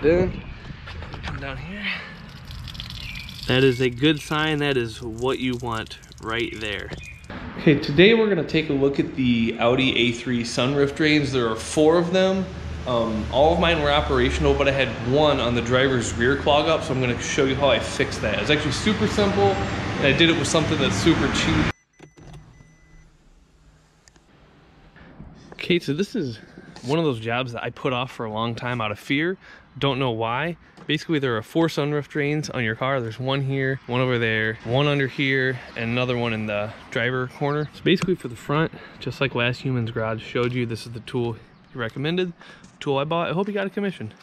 in. Come down here. That is a good sign. That is what you want right there. Okay, today we're gonna take a look at the Audi A3 sunroof drains. There are 4 of them. All of mine were operational, but I had one on the driver's rear clog up, so I'm gonna show you how I fixed that. It's actually super simple, and I did it with something that's super cheap. Okay, so this is one of those jobs that I put off for a long time out of fear. Don't know why. Basically, there are 4 sunroof drains on your car. There's one here, one over there, one under here, and another one in the driver corner. So basically for the front, just like last Human's Garage showed you, this is the tool he recommended, the tool I bought. I hope you got a commission.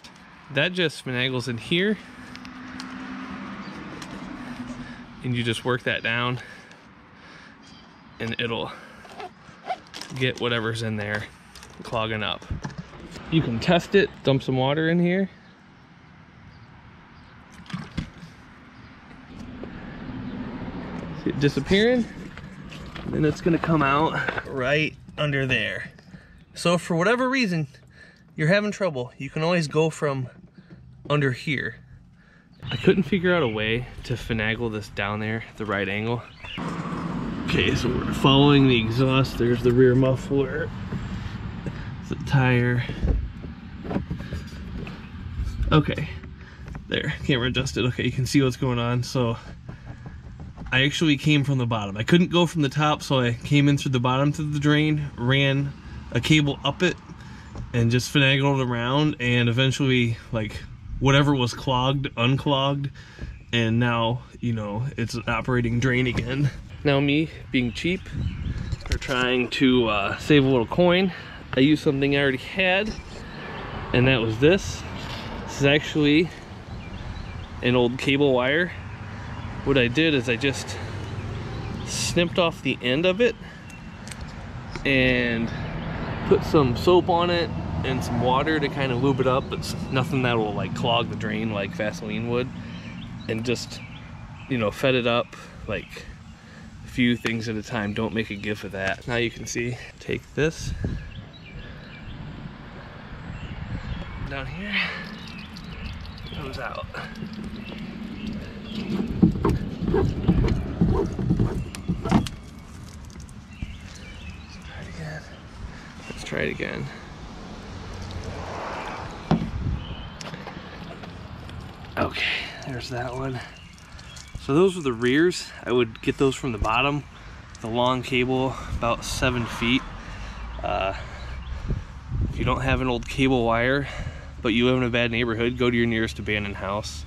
That just finagles in here, and you just work that down, and it'll get whatever's in there clogging up. You can test it, dump some water in here. See it disappearing, and then it's gonna come out right under there. So if for whatever reason you're having trouble, you can always go from under here. I couldn't figure out a way to finagle this down there at the right angle. Okay, so we're following the exhaust. There's the rear muffler, the tire. Okay, there, camera adjusted. Okay, you can see what's going on. So I actually came from the bottom. I couldn't go from the top, so I came in through the bottom to the drain, ran a cable up it, and just finagled around, and eventually, like, whatever was clogged, unclogged, and now, you know, it's an operating drain again. Now me, being cheap, or trying to save a little coin, I used something I already had, and that was this. This is actually an old cable wire. What I did is I just snipped off the end of it and put some soap on it and some water to kind of lube it up, but nothing that will like clog the drain like Vaseline would, and just, you know, fed it up like a few things at a time. Don't make a gif of that. Now you can see, take this down here, it comes out. Let's try it again. Okay, there's that one. So those are the rears. I would get those from the bottom. The long cable, about 7 feet. If you don't have an old cable wire, but you live in a bad neighborhood, go to your nearest abandoned house.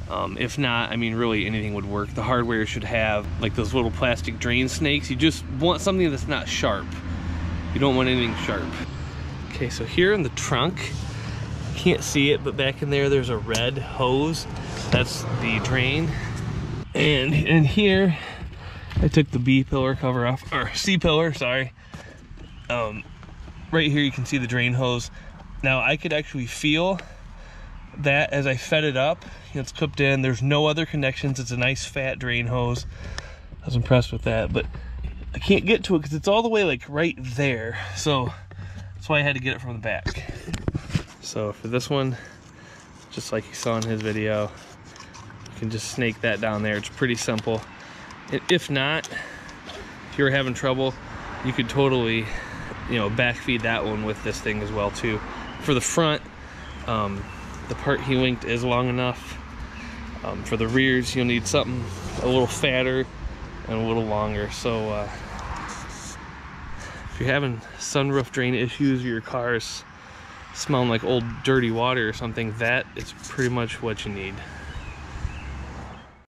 If not, I mean, really anything would work. The hardware should have like those little plastic drain snakes. You just want something that's not sharp. You don't want anything sharp. Okay, so here in the trunk, can't see it, but back in there, there's a red hose. That's the drain. And in here, I took the B pillar cover off, or C pillar, sorry. Right here, you can see the drain hose. Now, I could actually feel that as I fed it up. It's clipped in. There's no other connections. It's a nice fat drain hose. I was impressed with that, but I can't get to it because it's all the way like right there. So that's why I had to get it from the back. So for this one, just like you saw in his video, you can just snake that down there. It's pretty simple. And if not, if you're having trouble, you could totally, you know, backfeed that one with this thing as well too. For the front, the part he linked is long enough. For the rears, you'll need something a little fatter and a little longer. So if you're having sunroof drain issues, or your car's smelling like old dirty water or something, that is pretty much what you need.